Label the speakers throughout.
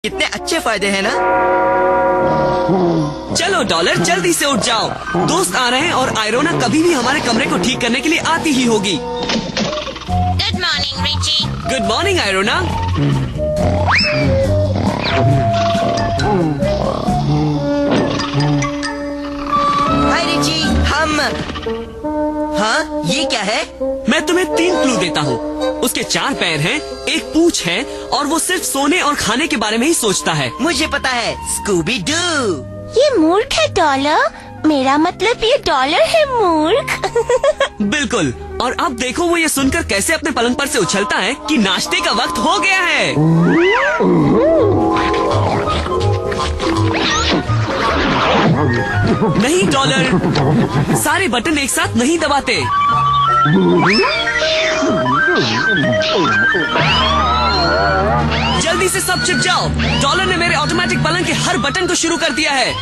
Speaker 1: कितने अच्छे फायदे हैं ना।
Speaker 2: चलो डॉलर, जल्दी से उठ जाओ। दोस्त आ रहे हैं और आयरोना कभी भी हमारे कमरे को ठीक करने के लिए आती ही होगी।
Speaker 3: Good morning Richie.
Speaker 2: Good morning आयरोना।
Speaker 1: हाय रिची, हाँ ये क्या है?
Speaker 2: मैं तुम्हें 3 क्लू देता हूँ। उसके 4 पैर हैं, एक पूंछ है और वो सिर्फ सोने और खाने के बारे में ही सोचता है।
Speaker 1: मुझे पता है, स्कूबी डू।
Speaker 3: ये मूर्ख है डॉलर। मेरा मतलब ये डॉलर है मूर्ख।
Speaker 2: बिल्कुल। और अब देखो वो ये सुनकर कैसे अपने पलंग पर से उछलता है कि नाश्ते का वक्त हो गया है। नहीं डॉलर, सारे बटन एक साथ नहीं दबाते। जल्दी से सब छिप जाओ। डॉलर ने मेरे ऑटोमेटिक पलंग के हर बटन को शुरू कर दिया है।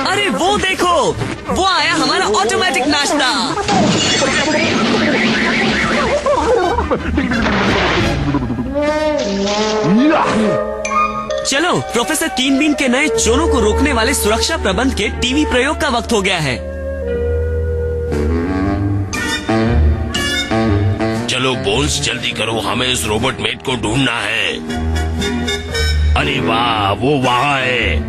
Speaker 2: अरे वो देखो, वो आया हमारा ऑटोमेटिक नाश्ता। चलो, प्रोफेसर कीन बीन के नए चोरों को रोकने वाले सुरक्षा प्रबंध के टीवी प्रयोग का वक्त हो गया है।
Speaker 4: चलो बोन्स, जल्दी करो, हमें इस रोबोट मेट को ढूंढना है। अरे वाह, वो वहाँ है।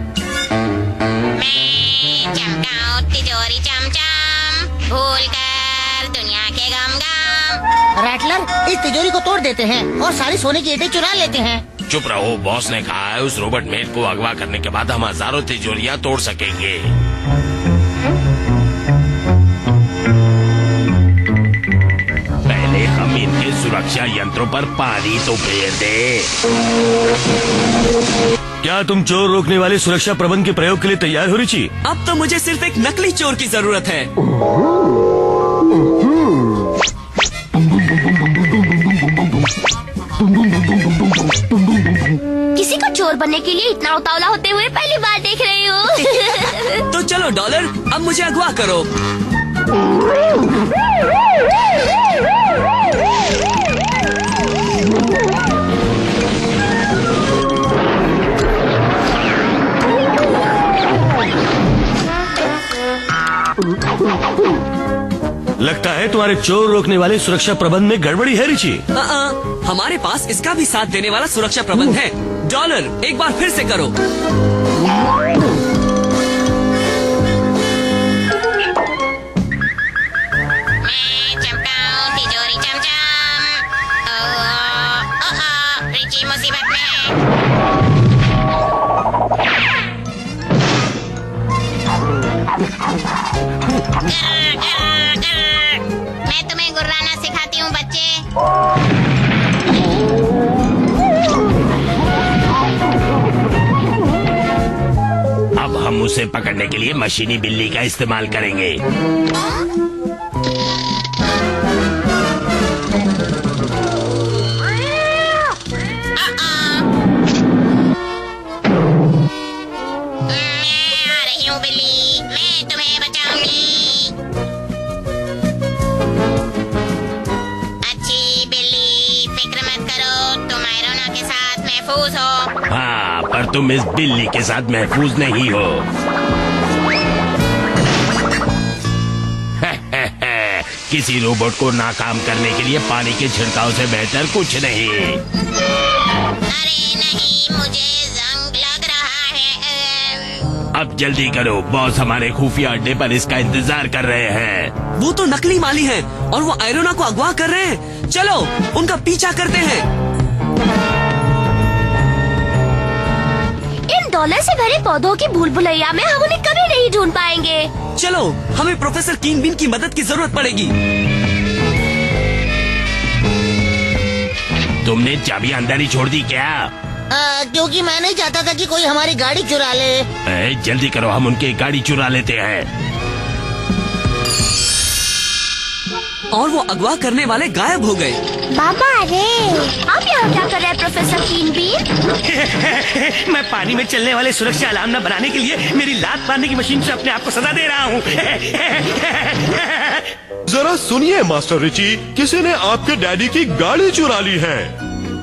Speaker 3: मैं चमकाऊं तिजोरी चमचम, भूल कर दुनिया के गम गम।
Speaker 5: रैटलर, इस तिजोरी को तोड़ देते हैं और सारी सोने की ईंटें चुरा लेते हैं।
Speaker 4: चुप रहो, बॉस ने कहा है उस रोबोट मेट को अगवा करने के बाद हम हजारों तिजोरियां तोड़ सकेंगे। पहले हम इनके सुरक्षा यंत्रों पर पानी तो फेर दे।
Speaker 6: क्या तुम चोर रोकने वाले सुरक्षा प्रबंध के प्रयोग के लिए तैयार हो रिची?
Speaker 2: अब तो मुझे सिर्फ एक नकली चोर की जरूरत है।
Speaker 3: किसी को चोर बनने के लिए इतना उतावला होते हुए पहली बार देख रही हूँ।
Speaker 2: तो चलो डॉलर, अब मुझे अगवा करो।
Speaker 6: लगता है तुम्हारे चोर रोकने वाले सुरक्षा प्रबंध में गड़बड़ी है रिची।
Speaker 2: हमारे पास इसका भी साथ देने वाला सुरक्षा प्रबंध है। डॉलर, एक बार फिर से करो।
Speaker 3: मैं चमकाऊं तिजोरी चमचम। रिची मुसीबत में है। मैं तुम्हें गुर्राना सिखाती हूँ बच्चे।
Speaker 4: अब हम उसे पकड़ने के लिए मशीनी बिल्ली का इस्तेमाल करेंगे।
Speaker 3: मैं आ रही हूँ बिल्ली, मैं तुम्हें बचाऊंगी। अच्छी बिल्ली, फिक्र मत करो, तुम आयरोना के साथ महफूज हो।
Speaker 4: हाँ, पर तुम इस बिल्ली के साथ महफूज नहीं हो। किसी रोबोट को नाकाम करने के लिए पानी के छिड़काव से बेहतर कुछ नहीं।
Speaker 3: अरे नहीं, मुझे जंग लग रहा है।
Speaker 4: अब जल्दी करो, बॉस हमारे खुफिया अड्डे पर इसका इंतजार कर रहे हैं।
Speaker 2: वो तो नकली माली हैं और वो आयरोना को अगवा कर रहे हैं। चलो, उनका पीछा करते हैं।
Speaker 3: इन डॉलर से भरे पौधों की भूल भुलैया में हम उन्हें कभी नहीं ढूंढ पाएंगे।
Speaker 2: चलो, हमें प्रोफेसर कीन बीन की मदद की जरूरत पड़ेगी।
Speaker 4: तुमने चाबी अंदर ही छोड़ दी क्या?
Speaker 5: क्योंकि मैं नहीं चाहता था कि कोई हमारी गाड़ी चुरा ले।
Speaker 4: जल्दी करो, हम उनकी गाड़ी चुरा लेते हैं।
Speaker 2: और वो अगवा करने वाले गायब हो गए।
Speaker 7: बाबा रे, आप यहाँ क्या कर रहे हैं प्रोफेसर कीन बीन?
Speaker 6: मैं पानी में चलने वाले सुरक्षा अलार्म न बनाने के लिए मेरी लात मारने की मशीन से अपने आप को सजा दे रहा हूँ।
Speaker 8: जरा सुनिए मास्टर रिची, किसी ने आपके डैडी की गाड़ी चुरा ली है।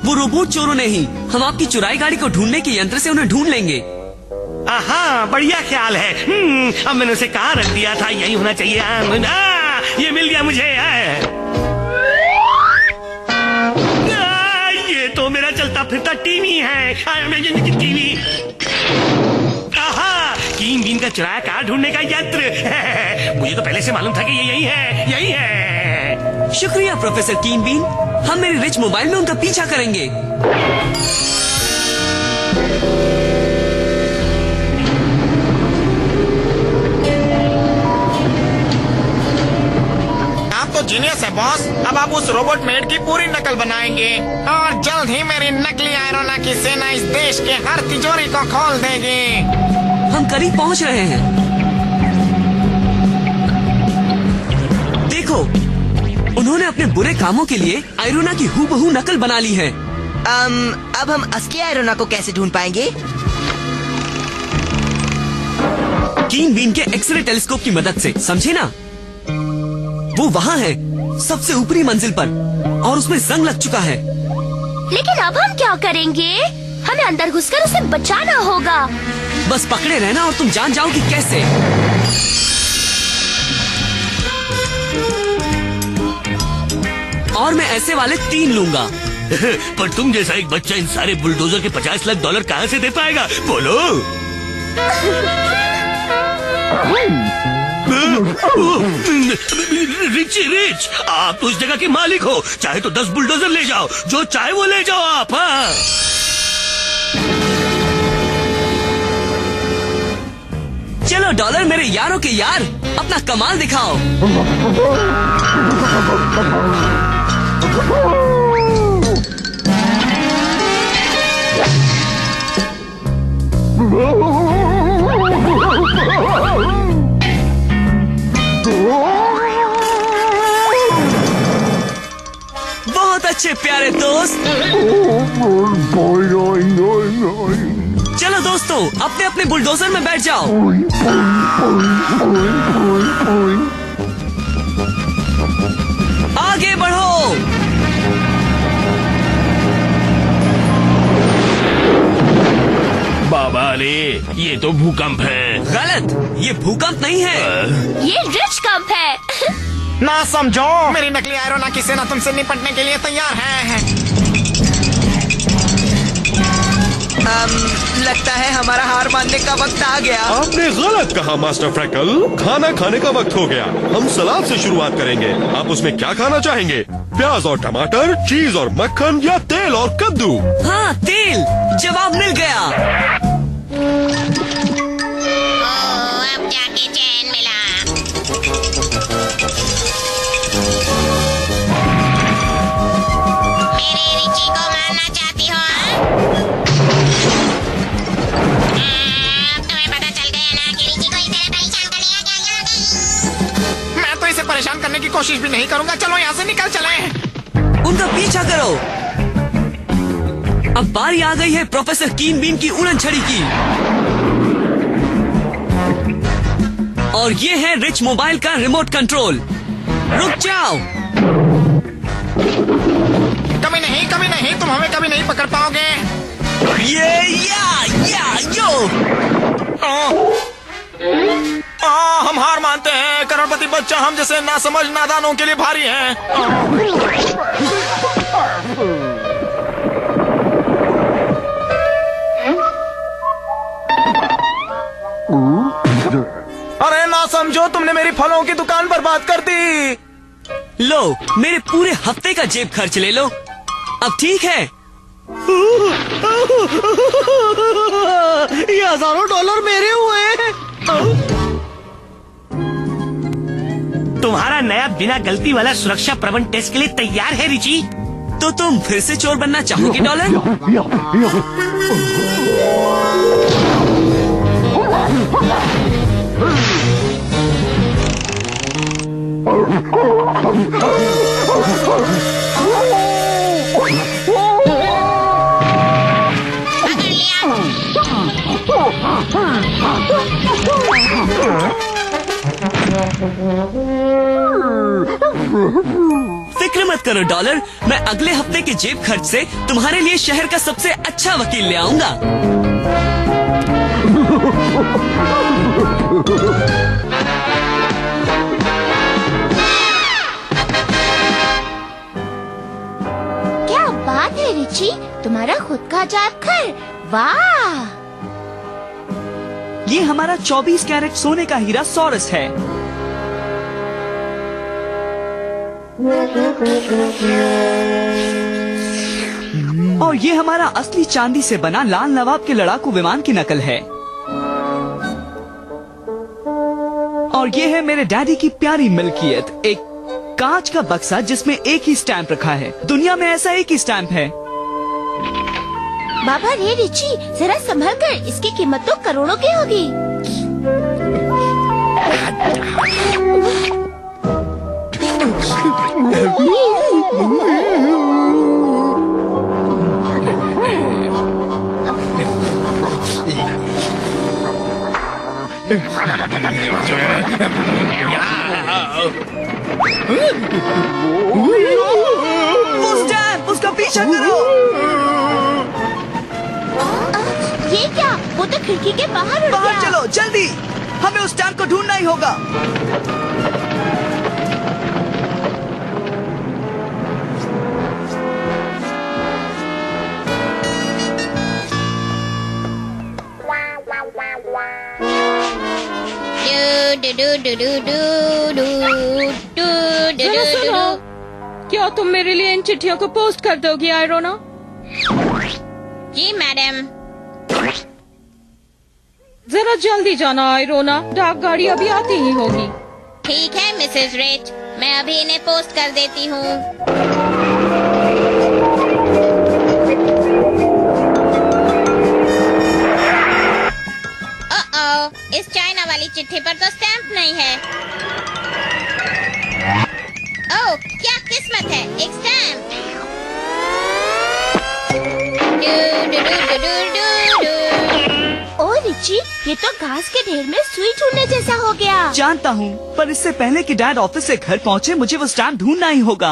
Speaker 2: वो रोबोट चोरों ने ही। हम आपकी चुराई गाड़ी को ढूंढने के यंत्र से उन्हें ढूंढ लेंगे।
Speaker 6: हाँ, बढ़िया ख्याल है। अब मैंने उसे कहाँ रख दिया था, यही होना चाहिए। ये मिल गया मुझे। ये तो मेरा चलता फिरता टीवी है। टीवी। कीन बीन का चुराया कार ढूंढने का यंत्र। मुझे तो पहले से मालूम था कि ये यही है, यही है।
Speaker 2: शुक्रिया प्रोफेसर कीन बीन। हम मेरे रिच मोबाइल में उनका पीछा करेंगे।
Speaker 9: तो जीनियस है बॉस। अब आप उस रोबोट मेड की पूरी नकल बनाएंगे और जल्द ही मेरी नकली आयरोना की सेना इस देश के हर तिजोरी को खोल देगी।
Speaker 2: हम करीब पहुंच रहे हैं। देखो, उन्होंने अपने बुरे कामों के लिए आयरोना की हूबहू नकल बना ली है।
Speaker 1: अब हम असली आयरोना को कैसे ढूंढ पाएंगे?
Speaker 2: कीन बीन के एक्सरे टेलीस्कोप की मदद से, समझे ना? वो वहाँ है, सबसे ऊपरी मंजिल पर, और उसमें जंग लग चुका है।
Speaker 7: लेकिन अब हम क्या करेंगे? हमें अंदर घुसकर उसे बचाना होगा।
Speaker 2: बस पकड़े रहना और तुम जान जाओगी कैसे। और मैं ऐसे वाले 3 लूंगा।
Speaker 4: पर तुम जैसा एक बच्चा इन सारे बुलडोजर के $50 लाख कहाँ से दे पाएगा? बोलो। रिच, आप तो उस जगह के मालिक हो। चाहे तो 10 बुलडोजर ले जाओ, जो चाहे वो ले जाओ आप। हाँ,
Speaker 2: चलो डॉलर मेरे यारों के यार, अपना कमाल दिखाओ। बहुत अच्छे प्यारे दोस्त। चलो दोस्तों, अपने अपने बुलडोजर में बैठ जाओ। आगे बढ़ो।
Speaker 4: बाबा रे, ये तो भूकंप है।
Speaker 2: गलत, ये भूकंप नहीं है,
Speaker 7: ये रिच कंप है।
Speaker 9: ना समझो, मेरी नकली आयरोना की सेना तुमसे निपटने के लिए तैयार है।
Speaker 1: लगता है हमारा हार मानने का वक्त आ गया।
Speaker 8: आपने गलत कहा मास्टर फ्रैकल, खाना खाने का वक्त हो गया। हम सलाद से शुरुआत करेंगे। आप उसमें क्या खाना चाहेंगे? प्याज और टमाटर, चीज और मक्खन, या तेल और कद्दू?
Speaker 2: हाँ, तेल। जवाब मिल गया।
Speaker 3: अब जाके चैन मिला। मेरे रिची को मारना चाहती हो? तुम्हें पता चल गया ना कि रिची को इस तरह परेशान करेगा क्या?
Speaker 9: मैं तो इसे परेशान करने की कोशिश भी नहीं करूंगा। चलो यहाँ से निकल चलें।
Speaker 2: उनका पीछा करो। अब बारी आ गई है प्रोफेसर कीन बीन की उड़न छड़ी की। और ये है रिच मोबाइल का रिमोट कंट्रोल। रुक जाओ।
Speaker 9: कभी नहीं, तुम हमें कभी नहीं पकड़ पाओगे।
Speaker 2: यो।
Speaker 9: हम हार मानते हैं। करोड़पति बच्चा हम जैसे नासमझ नादानों के लिए भारी है। अरे ना समझो, तुमने मेरी फलों की दुकान बर्बाद कर दी।
Speaker 2: लो, मेरे पूरे हफ्ते का जेब खर्च ले लो। अब ठीक है।
Speaker 1: ये हजारों डॉलर मेरे हुए।
Speaker 6: तुम्हारा नया बिना गलती वाला सुरक्षा प्रबंध टेस्ट के लिए तैयार है रिची।
Speaker 2: तो तुम फिर से चोर बनना चाहोगे डॉलर?
Speaker 3: पकड़ लिया।
Speaker 2: फिक्र मत करो डॉलर, मैं अगले हफ्ते के जेब खर्च से तुम्हारे लिए शहर का सबसे अच्छा वकील ले आऊंगा।
Speaker 7: क्या बात है रिची, तुम्हारा खुद का अजायब घर, वाह।
Speaker 2: ये हमारा 24 कैरेट सोने का हीरा सॉरस है। और ये हमारा असली चांदी से बना लाल नवाब के लड़ाकू विमान की नकल है। और ये है मेरे डैडी की प्यारी मिल्कियत, एक कांच का बक्सा जिसमें एक ही स्टैंप रखा है। दुनिया में ऐसा एक ही स्टैंप है।
Speaker 7: बाबा रे रिची, जरा संभल कर, इसकी कीमत तो करोड़ों की होगी।
Speaker 2: वो स्टैंप, उसका पीछा करो।
Speaker 7: ये क्या, वो तो खिड़की के बाहर उड़
Speaker 2: बाहर
Speaker 7: गया।
Speaker 2: चलो जल्दी, हमें उस स्टैंप को ढूंढना ही होगा।
Speaker 10: क्या तुम मेरे लिए इन चिट्ठियों को पोस्ट कर दोगी आयरोना?
Speaker 3: जी मैडम।
Speaker 10: जरा जल्दी जाना आयरोना, डाक गाड़ी अभी आती ही होगी।
Speaker 3: ठीक है मिसेस रिच, मैं अभी इन्हें पोस्ट कर देती हूँ। इस चाइना वाली चिट्ठी पर तो स्टैंप नहीं है। ओह, क्या किस्मत है, एक स्टैंप।
Speaker 7: ओ रिची, ये तो घास के ढेर में सुई ढूंढने जैसा हो गया।
Speaker 2: जानता हूँ, पर इससे पहले कि डैड ऑफिस से घर पहुँचे मुझे वो स्टैंप ढूंढना ही होगा।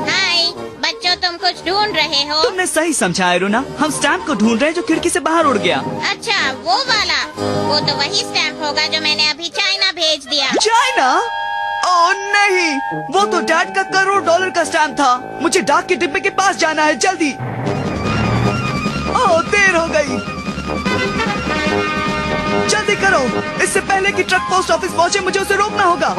Speaker 3: हाय बच्चों, तुम कुछ ढूंढ रहे हो?
Speaker 2: तुमने सही समझा आयरोना, हम स्टैंप को ढूंढ रहे हैं जो खिड़की से बाहर उड़ गया।
Speaker 3: अच्छा, वो वाला। वो तो वही स्टैंप होगा जो मैंने अभी चाइना भेज दिया।
Speaker 2: चाइना? ओह नहीं, वो तो डैड का $1 का स्टैंप था। मुझे डाक के डिब्बे के पास जाना है, जल्दी। ओह देर हो गई, जल्दी करो, इससे पहले कि ट्रक पोस्ट ऑफिस पहुंचे मुझे उसे रोकना होगा।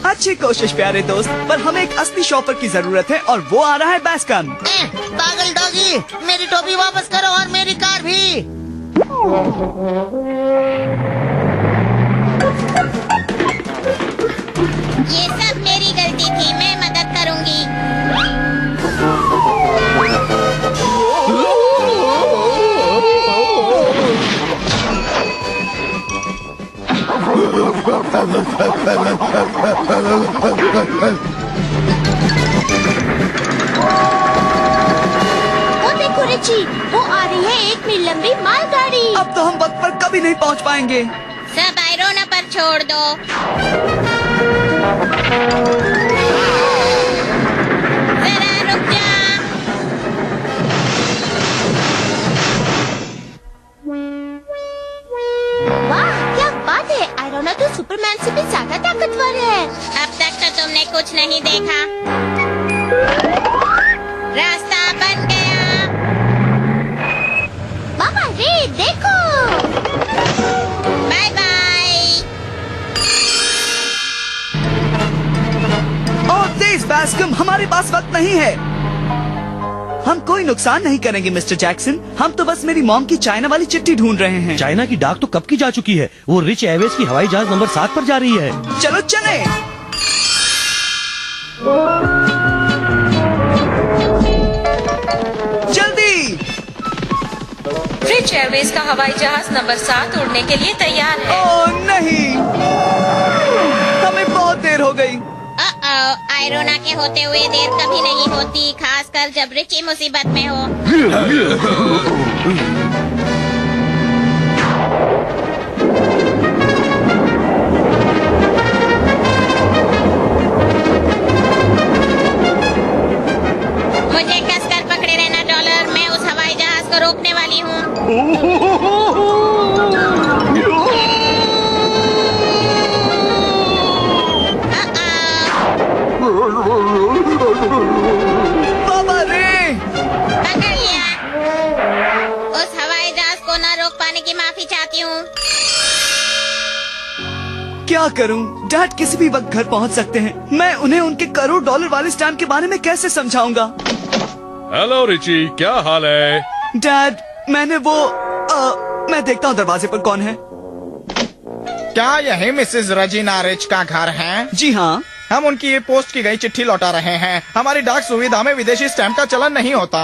Speaker 2: अच्छी कोशिश प्यारे दोस्त, पर हमें एक असली शॉपर की जरूरत है और वो आ रहा है बैस्कम।
Speaker 5: पागल डॉगी, मेरी टोपी वापस करो और मेरी कार भी।
Speaker 3: ये सब मेरी गलती थी, मैं मदद करूंगी।
Speaker 7: वो देखो रिची, वो आ रही है 1 मील लंबी मालगाड़ी।
Speaker 2: अब तो हम वक्त पर कभी नहीं पहुंच पाएंगे।
Speaker 3: सब आयरोना पर छोड़ दो। जरा रुक जा।
Speaker 7: वाह, क्या बात है, आयरोना तो सुपरमैन से भी ज्यादा ताकतवर है।
Speaker 3: अब तक तो तुमने कुछ नहीं देखा। रास्ता बन गया।
Speaker 7: बाबा रे देखो।
Speaker 3: Bye bye.
Speaker 2: ओह तेज बैस्कम, हमारे पास वक्त नहीं है। हम कोई नुकसान नहीं करेंगे मिस्टर जैक्सन, हम तो बस मेरी मॉम की चाइना वाली चिट्ठी ढूंढ रहे हैं।
Speaker 6: चाइना की डाक तो कब की जा चुकी है, वो रिच एयरवेज की हवाई जहाज नंबर 7 पर जा रही है।
Speaker 2: चलो चले।
Speaker 10: रिच एयरवेज का हवाई जहाज नंबर 7 उड़ने के लिए तैयार है।
Speaker 2: ओह नहीं, हमें बहुत देर हो गई।
Speaker 3: आयरोना के होते हुए देर कभी नहीं होती, खासकर जब रिची मुसीबत में हो। मुझे कसकर पकड़े रहना डॉलर, मैं उस हवाई जहाज को रोकने वाली हूँ।
Speaker 2: बाबा रे,
Speaker 3: पकड़ लिया। उस हवाई जहाज को न रोक पाने की माफी चाहती हूँ।
Speaker 2: क्या करूं? डैड किसी भी वक्त घर पहुंच सकते हैं। मैं उन्हें उनके करोड़ डॉलर वाले स्टैम्प के बारे में कैसे समझाऊंगा?
Speaker 8: हेलो रिची, क्या हाल है?
Speaker 2: डैड, मैंने वो मैं देखता हूँ दरवाजे पर कौन है।
Speaker 9: क्या यही मिसेस रजीना रिच का घर है?
Speaker 2: जी हाँ।
Speaker 9: हम उनकी ये पोस्ट की गई चिट्ठी लौटा रहे हैं। हमारी डाक सुविधा में विदेशी स्टैम्प का चलन नहीं होता।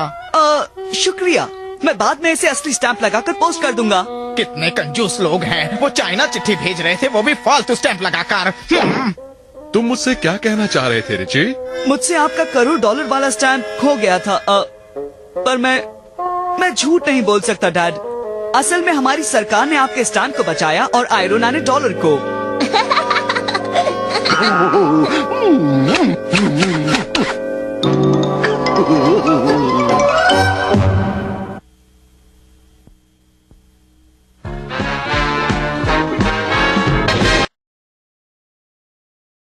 Speaker 2: शुक्रिया, मैं बाद में इसे असली स्टैंप लगाकर पोस्ट कर दूंगा।
Speaker 9: कितने कंजूस लोग हैं, वो चाइना चिट्ठी भेज रहे थे, वो भी फालतू स्टैंप लगाकर।
Speaker 8: तुम मुझसे क्या कहना चाह रहे थे रिची?
Speaker 2: मुझसे आपका करोड़ डॉलर वाला स्टैंप खो गया था। पर मैं झूठ नहीं बोल सकता डैड। असल में हमारी सरकार ने आपके स्टैंप को बचाया और आयरोना ने डॉलर को।